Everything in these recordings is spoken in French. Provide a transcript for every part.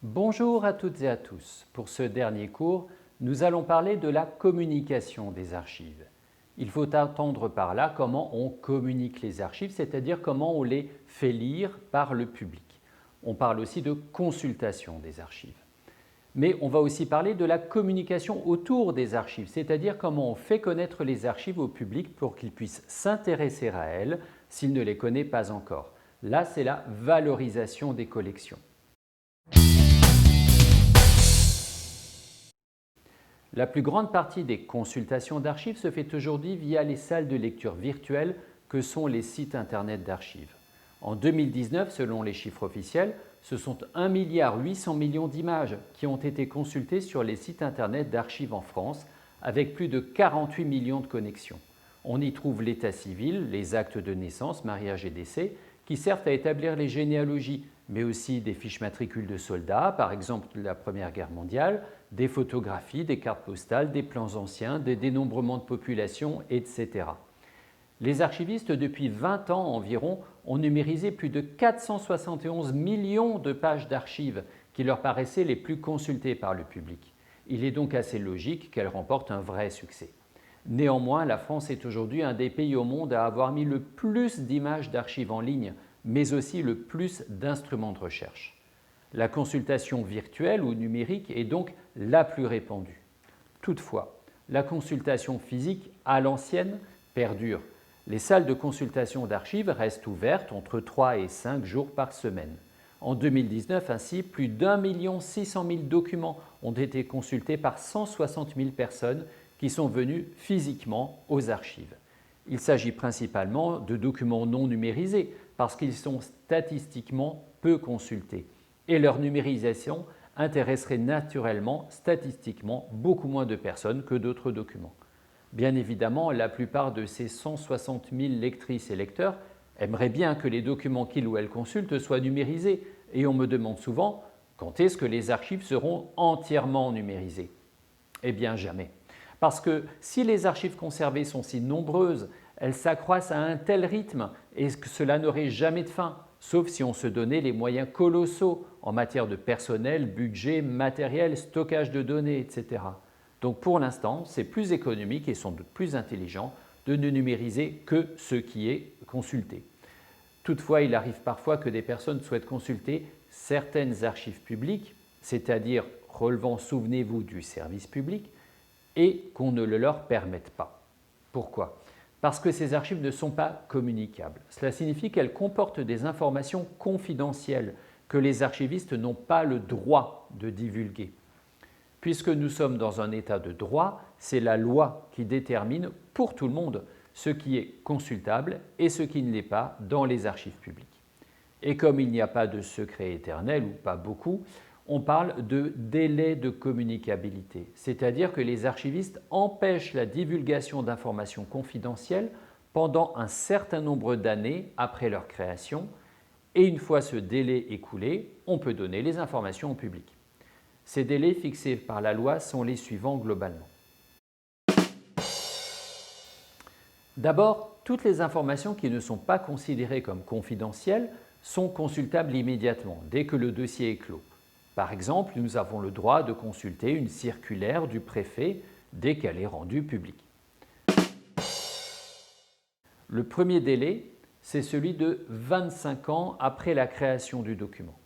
Bonjour à toutes et à tous. Pour ce dernier cours, nous allons parler de la communication des archives. Il faut entendre par là comment on communique les archives, c'est-à-dire comment on les fait lire par le public. On parle aussi de consultation des archives. Mais on va aussi parler de la communication autour des archives, c'est-à-dire comment on fait connaître les archives au public pour qu'il puisse s'intéresser à elles s'il ne les connaît pas encore. Là, c'est la valorisation des collections. La plus grande partie des consultations d'archives se fait aujourd'hui via les salles de lecture virtuelles que sont les sites internet d'archives. En 2019, selon les chiffres officiels, ce sont 1,8 milliard d'images qui ont été consultées sur les sites internet d'archives en France, avec plus de 48 millions de connexions. On y trouve l'état civil, les actes de naissance, mariage et décès, qui servent à établir les généalogies, mais aussi des fiches matricules de soldats, par exemple de la Première Guerre mondiale, des photographies, des cartes postales, des plans anciens, des dénombrements de population, etc. Les archivistes, depuis 20 ans environ, ont numérisé plus de 471 millions de pages d'archives qui leur paraissaient les plus consultées par le public. Il est donc assez logique qu'elles remportent un vrai succès. Néanmoins, la France est aujourd'hui un des pays au monde à avoir mis le plus d'images d'archives en ligne, mais aussi le plus d'instruments de recherche. La consultation virtuelle ou numérique est donc la plus répandue. Toutefois, la consultation physique à l'ancienne perdure. Les salles de consultation d'archives restent ouvertes entre 3 et 5 jours par semaine. En 2019, ainsi, plus d'1,6 million documents ont été consultés par 160 000 personnes qui sont venues physiquement aux archives. Il s'agit principalement de documents non numérisés parce qu'ils sont statistiquement peu consultés et leur numérisation intéresserait naturellement, statistiquement, beaucoup moins de personnes que d'autres documents. Bien évidemment, la plupart de ces 160 000 lectrices et lecteurs aimeraient bien que les documents qu'ils ou elles consultent soient numérisés et on me demande souvent quand est-ce que les archives seront entièrement numérisées. Eh bien jamais. Parce que si les archives conservées sont si nombreuses, elles s'accroissent à un tel rythme et que cela n'aurait jamais de fin, sauf si on se donnait les moyens colossaux en matière de personnel, budget, matériel, stockage de données, etc. Donc pour l'instant, c'est plus économique et sans doute plus intelligent de ne numériser que ce qui est consulté. Toutefois, il arrive parfois que des personnes souhaitent consulter certaines archives publiques, c'est-à-dire relevant, souvenez-vous, du service public, et qu'on ne le leur permette pas. Pourquoi ? Parce que ces archives ne sont pas communicables. Cela signifie qu'elles comportent des informations confidentielles que les archivistes n'ont pas le droit de divulguer. Puisque nous sommes dans un état de droit, c'est la loi qui détermine pour tout le monde ce qui est consultable et ce qui ne l'est pas dans les archives publiques. Et comme il n'y a pas de secret éternel, ou pas beaucoup, on parle de délai de communicabilité, c'est-à-dire que les archivistes empêchent la divulgation d'informations confidentielles pendant un certain nombre d'années après leur création, et une fois ce délai écoulé, on peut donner les informations au public. Ces délais fixés par la loi sont les suivants globalement. D'abord, toutes les informations qui ne sont pas considérées comme confidentielles sont consultables immédiatement, dès que le dossier est clos. Par exemple, nous avons le droit de consulter une circulaire du préfet dès qu'elle est rendue publique. Le premier délai, c'est celui de 25 ans après la création du document.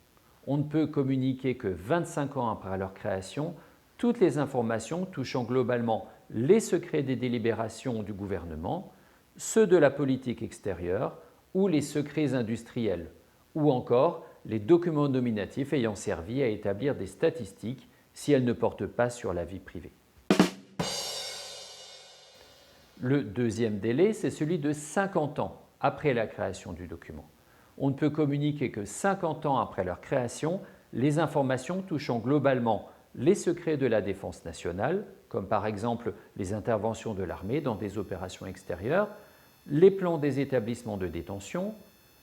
On ne peut communiquer que 25 ans après leur création toutes les informations touchant globalement les secrets des délibérations du gouvernement, ceux de la politique extérieure ou les secrets industriels, ou encore les documents nominatifs ayant servi à établir des statistiques si elles ne portent pas sur la vie privée. Le deuxième délai, c'est celui de 50 ans après la création du document. On ne peut communiquer que 50 ans après leur création les informations touchant globalement les secrets de la défense nationale, comme par exemple les interventions de l'armée dans des opérations extérieures, les plans des établissements de détention,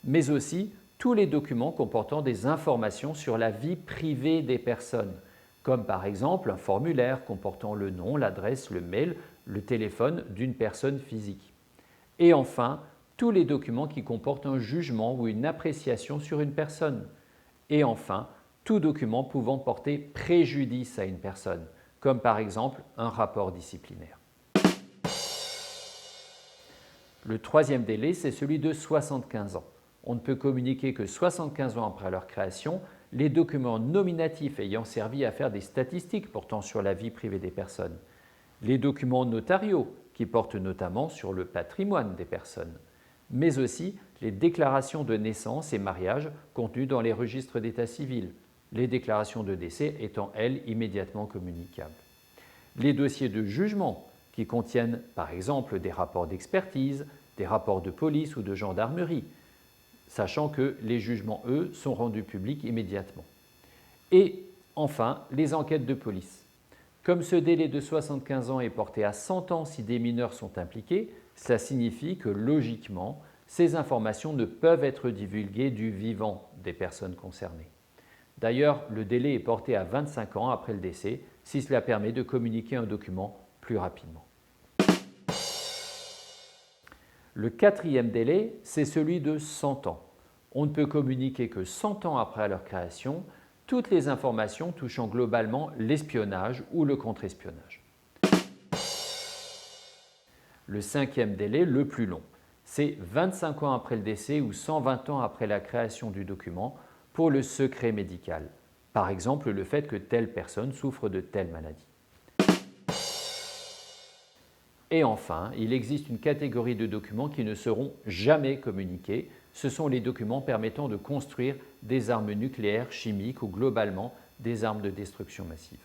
mais aussi tous les documents comportant des informations sur la vie privée des personnes, comme par exemple un formulaire comportant le nom, l'adresse, le mail, le téléphone d'une personne physique. Et enfin, tous les documents qui comportent un jugement ou une appréciation sur une personne. Et enfin, tout document pouvant porter préjudice à une personne, comme par exemple un rapport disciplinaire. Le troisième délai, c'est celui de 75 ans. On ne peut communiquer que 75 ans après leur création les documents nominatifs ayant servi à faire des statistiques portant sur la vie privée des personnes, les documents notariaux qui portent notamment sur le patrimoine des personnes, mais aussi les déclarations de naissance et mariage contenues dans les registres d'état civil, les déclarations de décès étant, elles, immédiatement communicables. Les dossiers de jugement qui contiennent par exemple des rapports d'expertise, des rapports de police ou de gendarmerie, sachant que les jugements, eux, sont rendus publics immédiatement. Et enfin, les enquêtes de police. Comme ce délai de 75 ans est porté à 100 ans si des mineurs sont impliqués, cela signifie que logiquement, ces informations ne peuvent être divulguées du vivant des personnes concernées. D'ailleurs, le délai est porté à 25 ans après le décès, si cela permet de communiquer un document plus rapidement. Le quatrième délai, c'est celui de 100 ans. On ne peut communiquer que 100 ans après leur création toutes les informations touchant globalement l'espionnage ou le contre-espionnage. Le cinquième délai, le plus long, c'est 25 ans après le décès ou 120 ans après la création du document pour le secret médical. Par exemple, le fait que telle personne souffre de telle maladie. Et enfin, il existe une catégorie de documents qui ne seront jamais communiqués. Ce sont les documents permettant de construire des armes nucléaires, chimiques ou globalement des armes de destruction massive.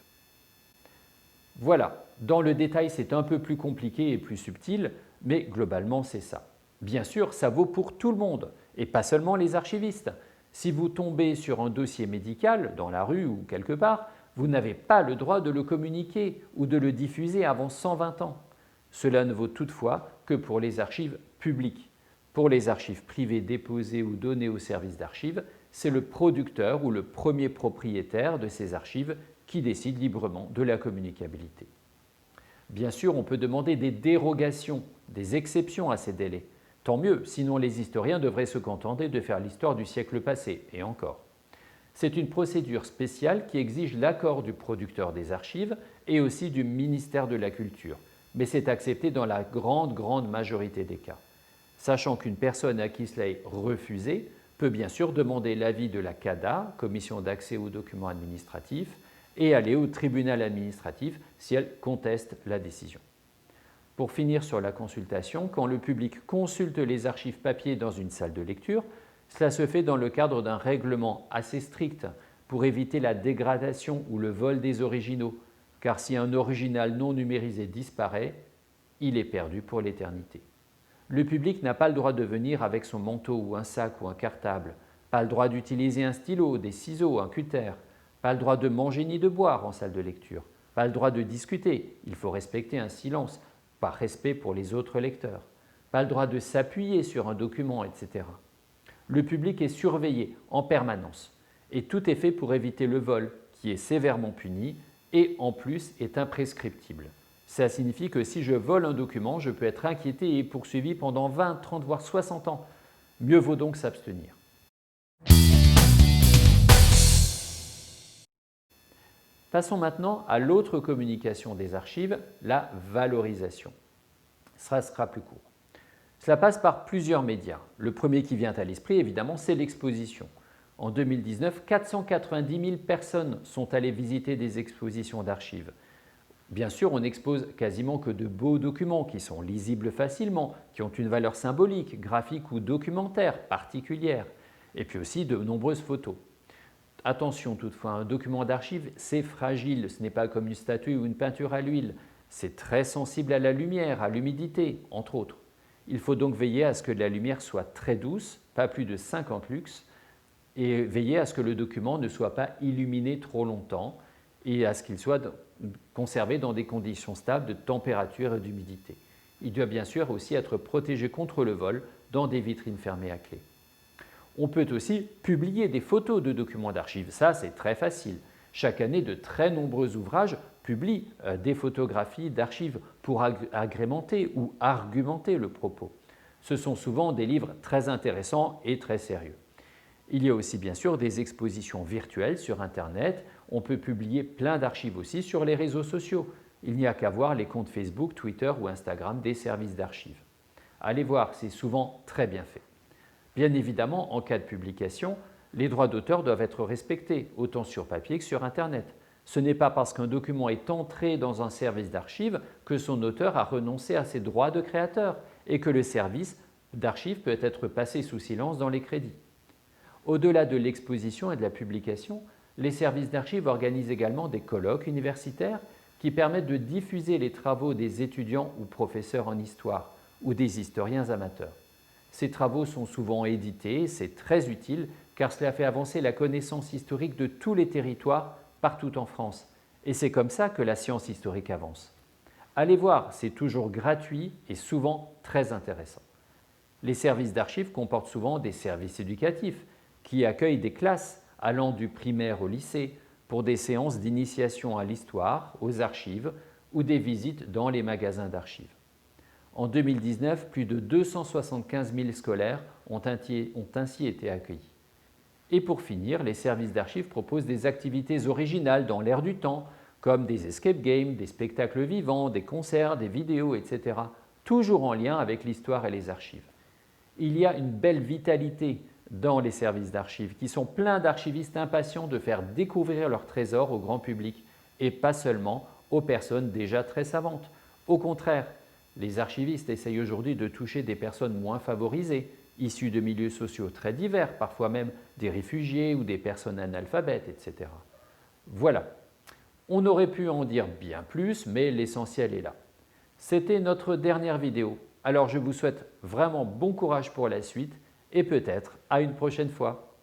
Voilà, dans le détail c'est un peu plus compliqué et plus subtil, mais globalement c'est ça. Bien sûr, ça vaut pour tout le monde, et pas seulement les archivistes. Si vous tombez sur un dossier médical, dans la rue ou quelque part, vous n'avez pas le droit de le communiquer ou de le diffuser avant 120 ans. Cela ne vaut toutefois que pour les archives publiques. Pour les archives privées déposées ou données au service d'archives, c'est le producteur ou le premier propriétaire de ces archives qui décide librement de la communicabilité. Bien sûr, on peut demander des dérogations, des exceptions à ces délais. Tant mieux, sinon les historiens devraient se contenter de faire l'histoire du siècle passé, et encore. C'est une procédure spéciale qui exige l'accord du producteur des archives et aussi du ministère de la Culture, mais c'est accepté dans la grande majorité des cas. Sachant qu'une personne à qui cela est refusé peut bien sûr demander l'avis de la CADA, Commission d'accès aux documents administratifs, et aller au tribunal administratif si elle conteste la décision. Pour finir sur la consultation, quand le public consulte les archives papier dans une salle de lecture, cela se fait dans le cadre d'un règlement assez strict pour éviter la dégradation ou le vol des originaux, car si un original non numérisé disparaît, il est perdu pour l'éternité. Le public n'a pas le droit de venir avec son manteau ou un sac ou un cartable, pas le droit d'utiliser un stylo, des ciseaux, un cutter, pas le droit de manger ni de boire en salle de lecture, pas le droit de discuter, il faut respecter un silence, par respect pour les autres lecteurs, pas le droit de s'appuyer sur un document, etc. Le public est surveillé en permanence et tout est fait pour éviter le vol, qui est sévèrement puni et en plus est imprescriptible. Ça signifie que si je vole un document, je peux être inquiété et poursuivi pendant 20, 30, voire 60 ans. Mieux vaut donc s'abstenir. Passons maintenant à l'autre communication des archives, la valorisation. Ça sera plus court. Cela passe par plusieurs médias. Le premier qui vient à l'esprit, évidemment, c'est l'exposition. En 2019, 490 000 personnes sont allées visiter des expositions d'archives. Bien sûr, on n'expose quasiment que de beaux documents qui sont lisibles facilement, qui ont une valeur symbolique, graphique ou documentaire particulière, et puis aussi de nombreuses photos. Attention toutefois, un document d'archive, c'est fragile, ce n'est pas comme une statue ou une peinture à l'huile, c'est très sensible à la lumière, à l'humidité, entre autres. Il faut donc veiller à ce que la lumière soit très douce, pas plus de 50 lux, et veiller à ce que le document ne soit pas illuminé trop longtemps et à ce qu'il soit conservé dans des conditions stables de température et d'humidité. Il doit bien sûr aussi être protégé contre le vol dans des vitrines fermées à clé. On peut aussi publier des photos de documents d'archives. Ça, c'est très facile. Chaque année, de très nombreux ouvrages publient des photographies d'archives pour agrémenter ou argumenter le propos. Ce sont souvent des livres très intéressants et très sérieux. Il y a aussi bien sûr des expositions virtuelles sur Internet. On peut publier plein d'archives aussi sur les réseaux sociaux. Il n'y a qu'à voir les comptes Facebook, Twitter ou Instagram des services d'archives. Allez voir, c'est souvent très bien fait. Bien évidemment, en cas de publication, les droits d'auteur doivent être respectés, autant sur papier que sur Internet. Ce n'est pas parce qu'un document est entré dans un service d'archives que son auteur a renoncé à ses droits de créateur et que le service d'archives peut être passé sous silence dans les crédits. Au-delà de l'exposition et de la publication, les services d'archives organisent également des colloques universitaires qui permettent de diffuser les travaux des étudiants ou professeurs en histoire ou des historiens amateurs. Ces travaux sont souvent édités, c'est très utile car cela fait avancer la connaissance historique de tous les territoires partout en France. Et c'est comme ça que la science historique avance. Allez voir, c'est toujours gratuit et souvent très intéressant. Les services d'archives comportent souvent des services éducatifs qui accueillent des classes allant du primaire au lycée pour des séances d'initiation à l'histoire, aux archives ou des visites dans les magasins d'archives. En 2019, plus de 275 000 scolaires ont ainsi été accueillis. Et pour finir, les services d'archives proposent des activités originales dans l'air du temps, comme des escape games, des spectacles vivants, des concerts, des vidéos, etc., toujours en lien avec l'histoire et les archives. Il y a une belle vitalité dans les services d'archives qui sont pleins d'archivistes impatients de faire découvrir leurs trésors au grand public et pas seulement aux personnes déjà très savantes. Au contraire, les archivistes essayent aujourd'hui de toucher des personnes moins favorisées, issues de milieux sociaux très divers, parfois même des réfugiés ou des personnes analphabètes, etc. Voilà, on aurait pu en dire bien plus, mais l'essentiel est là. C'était notre dernière vidéo, alors je vous souhaite vraiment bon courage pour la suite et peut-être à une prochaine fois.